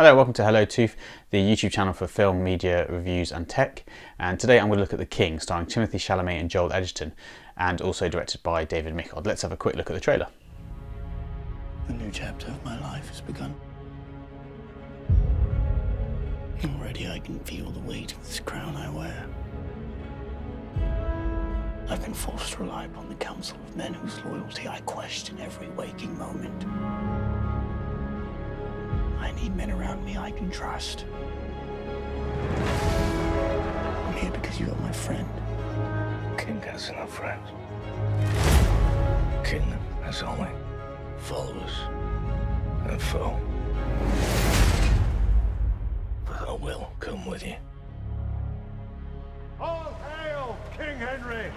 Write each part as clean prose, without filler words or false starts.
Hello, welcome to Hellotouf, the YouTube channel for film, media, reviews and tech. And today I'm going to look at The King, starring Timothee Chalamet and Joel Edgerton, and also directed by David Michod. Let's have a quick look at the trailer. A new chapter of my life has begun. Already I can feel the weight of this crown I wear. I've been forced to rely upon the counsel of men whose loyalty I question every waking moment. I need men around me I can trust. I'm here because you are my friend. King has no friends. King has only followers and foe. But I will come with you. All hail King Henry!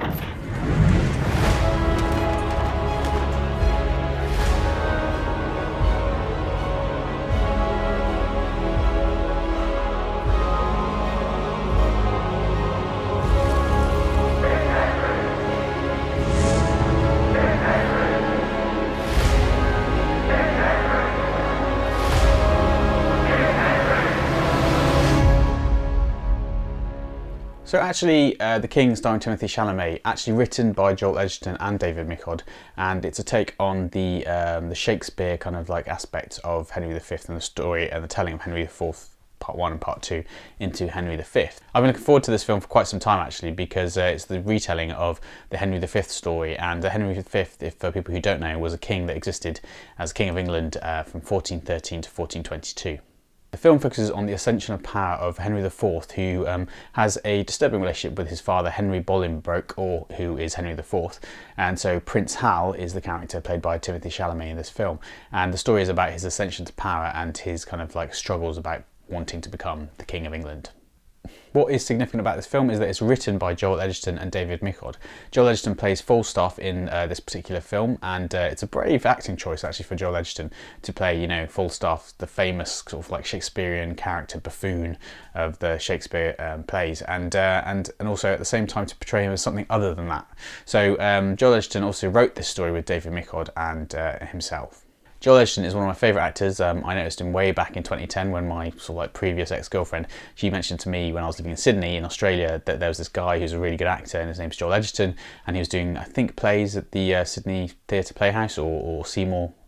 So actually, The King, starring Timothee Chalamet, actually written by Joel Edgerton and David Michod, and it's a take on the Shakespeare kind of like aspect of Henry V and the story and the telling of Henry IV Part 1 and Part 2 into Henry V. I've been looking forward to this film for quite some time actually, because it's the retelling of the Henry V story, and Henry V, if for people who don't know, was a king that existed as King of England from 1413 to 1422. The film focuses on the ascension of power of Henry IV, who has a disturbing relationship with his father Henry Bolingbroke, or who is Henry IV, and so Prince Hal is the character played by Timothee Chalamet in this film, and the story is about his ascension to power and his kind of like struggles about wanting to become the King of England. What is significant about this film is that it's written by Joel Edgerton and David Michod. Joel Edgerton plays Falstaff in this particular film, and it's a brave acting choice actually for Joel Edgerton to play, you know, Falstaff, the famous sort of like Shakespearean character buffoon of the Shakespeare plays, and also at the same time to portray him as something other than that. So Joel Edgerton also wrote this story with David Michod and himself. Joel Edgerton is one of my favourite actors. I noticed him way back in 2010 when my sort of like previous ex-girlfriend, she mentioned to me when I was living in Sydney in Australia that there was this guy who's a really good actor and his name's Joel Edgerton, and he was doing, I think, plays at the Sydney Theatre Playhouse or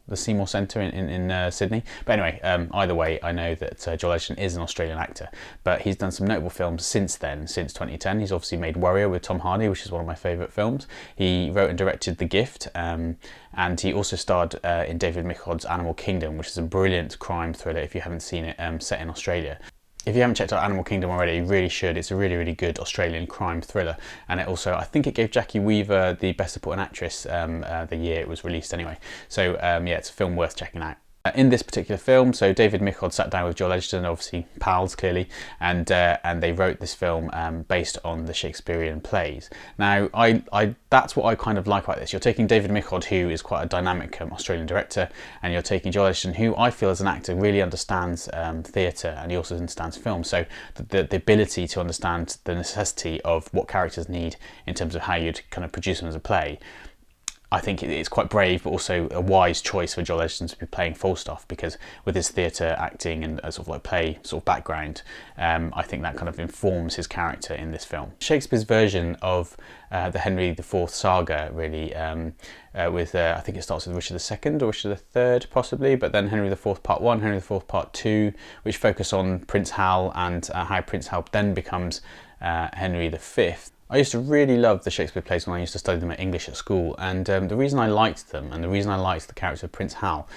the Seymour Centre in Sydney. But anyway, either way, I know that Joel Edgerton is an Australian actor, but he's done some notable films since then, since 2010. He's obviously made Warrior with Tom Hardy, which is one of my favourite films. He wrote and directed The Gift, and he also starred in David Michod's Animal Kingdom, which is a brilliant crime thriller if you haven't seen it, set in Australia. If you haven't checked out Animal Kingdom already, you really should. It's a really, really good Australian crime thriller. And it also, I think it gave Jackie Weaver the Best Supporting Actress the year it was released anyway. So yeah, it's a film worth checking out. In this particular film, so David Michod sat down with Joel Edgerton, obviously pals clearly, and they wrote this film based on the Shakespearean plays. Now, that's what I kind of like about this. You're taking David Michod, who is quite a dynamic Australian director, and you're taking Joel Edgerton, who I feel as an actor really understands theatre, and he also understands film. So the ability to understand the necessity of what characters need in terms of how you'd kind of produce them as a play. I think it's quite brave, but also a wise choice for Joel Edgerton to be playing Falstaff, because with his theatre acting and a sort of like play sort of background, I think that kind of informs his character in this film. Shakespeare's version of the Henry IV saga, really, with I think it starts with Richard II or Richard III possibly, but then Henry IV Part 1, Henry IV Part 2, which focus on Prince Hal and how Prince Hal then becomes Henry V. I used to really love the Shakespeare plays when I used to study them at English at school, and the reason I liked them and the reason I liked the character of Prince Hal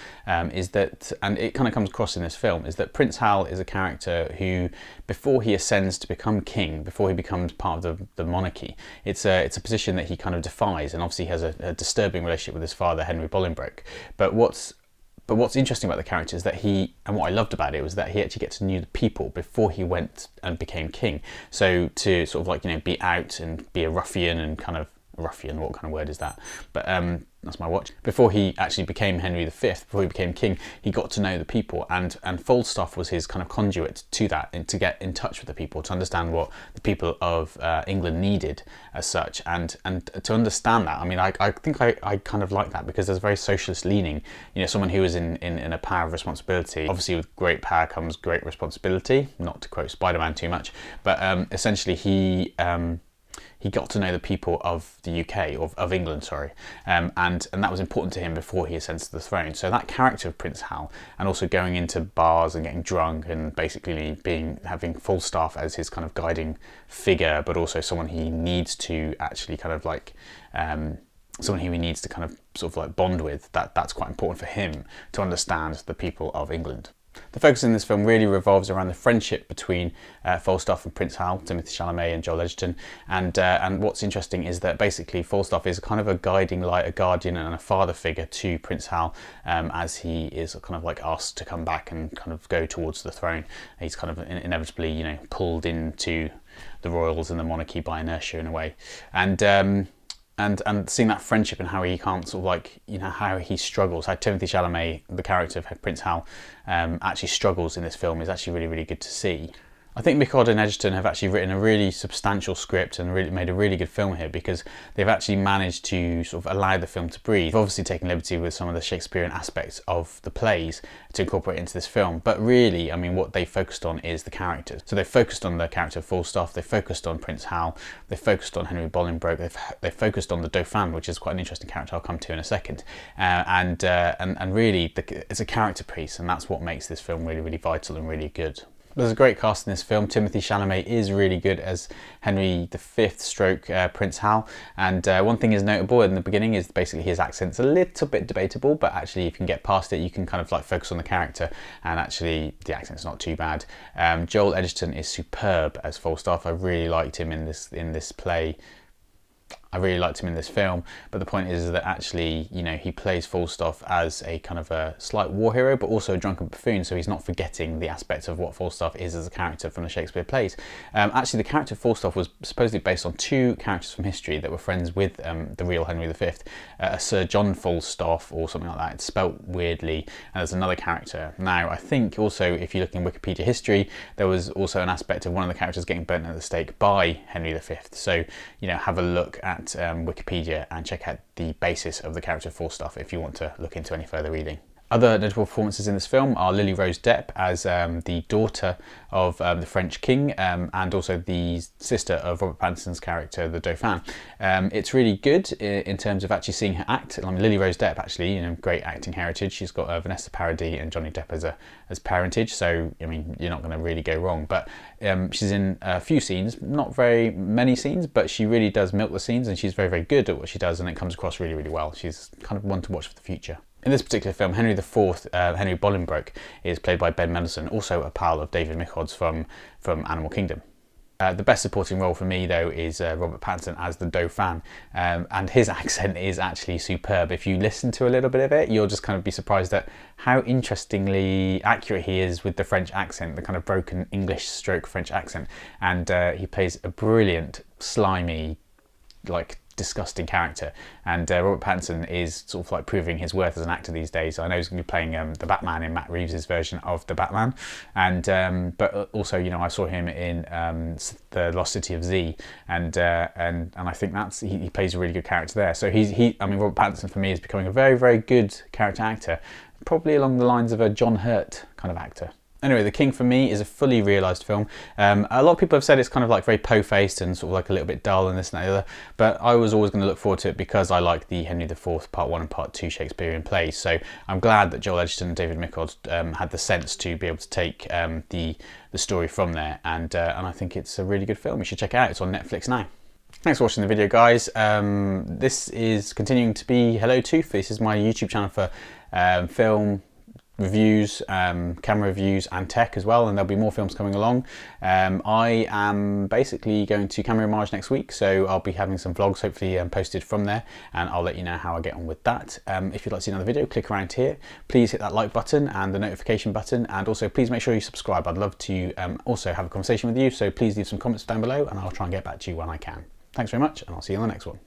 is that, and it kind of comes across in this film, is that Prince Hal is a character who, before he ascends to become king, before he becomes part of the monarchy, it's a position that he kind of defies, and obviously has a disturbing relationship with his father Henry Bolingbroke. But what's interesting about the character is that and what I loved about it was that he actually gets to know the people before he went and became king. So to sort of like, you know, be out and be a ruffian and kind of, ruffian, what kind of word is that? But that's my watch. Before he actually became Henry V, before he became king, he got to know the people, and Falstaff was his kind of conduit to that, and to get in touch with the people, to understand what the people of England needed as such, and to understand that. I mean, I think I kind of like that, because there's a very socialist leaning. You know, someone who is in a power of responsibility. Obviously, with great power comes great responsibility. Not to quote Spider-Man too much, but essentially he got to know the people of the UK, of England, sorry, and that was important to him before he ascends to the throne. So that character of Prince Hal, and also going into bars and getting drunk, and basically having Falstaff as his kind of guiding figure, but also someone he needs to actually kind of like someone who he needs to kind of sort of like bond with. That's quite important for him to understand the people of England. The focus in this film really revolves around the friendship between Falstaff and Prince Hal, Timothee Chalamet and Joel Edgerton, and what's interesting is that basically Falstaff is kind of a guiding light, a guardian and a father figure to Prince Hal, as he is kind of like asked to come back and kind of go towards the throne. He's kind of inevitably, you know, pulled into the royals and the monarchy by inertia in a way, and seeing that friendship and how he can't sort of like, you know, how he struggles, how Timothee Chalamet, the character of Prince Hal, actually struggles in this film is actually really, really good to see. I think Michod and Edgerton have actually written a really substantial script and really made a really good film here, because they've actually managed to sort of allow the film to breathe. They've obviously taken liberty with some of the Shakespearean aspects of the plays to incorporate into this film, but really, I mean, what they focused on is the characters. So they focused on the character of Falstaff, they focused on Prince Hal, they focused on Henry Bolingbroke, they focused on the Dauphin, which is quite an interesting character I'll come to in a second, and really it's a character piece, and that's what makes this film really, really vital and really good. There's a great cast in this film. Timothee Chalamet is really good as Henry V stroke Prince Hal, and one thing is notable in the beginning is basically his accent's a little bit debatable, but actually if you can get past it, you can kind of like focus on the character, and actually the accent's not too bad. Joel Edgerton is superb as Falstaff. I really liked him in this play. I really liked him in this film, but the point is that actually, you know, he plays Falstaff as a kind of a slight war hero, but also a drunken buffoon, so he's not forgetting the aspects of what Falstaff is as a character from the Shakespeare plays. Actually, the character of Falstaff was supposedly based on two characters from history that were friends with the real Henry V, Sir John Falstaff or something like that. It's spelt weirdly, and there's another character. Now, I think also, if you look in Wikipedia history, there was also an aspect of one of the characters getting burnt at the stake by Henry V. So, you know, have a look at Wikipedia and check out the basis of the character of Falstaff if you want to look into any further reading. Other notable performances in this film are Lily Rose Depp as the daughter of the French king, and also the sister of Robert Pattinson's character, the Dauphin. It's really good in terms of actually seeing her act. I mean, Lily Rose Depp, actually, you know, great acting heritage. She's got Vanessa Paradis and Johnny Depp as parentage, so I mean, you're not going to really go wrong. But she's in a few scenes, not very many scenes, but she really does milk the scenes, and she's very, very good at what she does, and it comes across really, really well. She's kind of one to watch for the future. In this particular film, Henry IV, Henry Bolingbroke, is played by Ben Mendelsohn, also a pal of David Michod's from Animal Kingdom. The best supporting role for me, though, is Robert Pattinson as the Dauphin, and his accent is actually superb. If you listen to a little bit of it, you'll just kind of be surprised at how interestingly accurate he is with the French accent, the kind of broken English stroke French accent, and he plays a brilliant, slimy, like disgusting character, and Robert Pattinson is sort of like proving his worth as an actor these days. I know he's going to be playing the Batman in Matt Reeves' version of the Batman, and but also, you know, I saw him in the Lost City of Z, and I think that's he plays a really good character there. So I mean, Robert Pattinson for me is becoming a very, very good character actor, probably along the lines of a John Hurt kind of actor. Anyway, The King for me is a fully realised film. A lot of people have said it's kind of like very po-faced and sort of like a little bit dull and this and that and the other, but I was always going to look forward to it because I like the Henry IV Part 1 and Part 2 Shakespearean plays. So I'm glad that Joel Edgerton and David Michod had the sense to be able to take the story from there, and I think it's a really good film. You should check it out. It's on Netflix now. Thanks for watching the video, guys. This is continuing to be Hellotouf. This is my YouTube channel for film reviews, camera reviews and tech as well, and there'll be more films coming along. I am basically going to Camera Homage next week, so I'll be having some vlogs hopefully posted from there, and I'll let you know how I get on with that. If you'd like to see another video, click around here. Please hit that like button and the notification button, and also please make sure you subscribe. I'd love to also have a conversation with you, so please leave some comments down below and I'll try and get back to you when I can. Thanks very much, and I'll see you on the next one.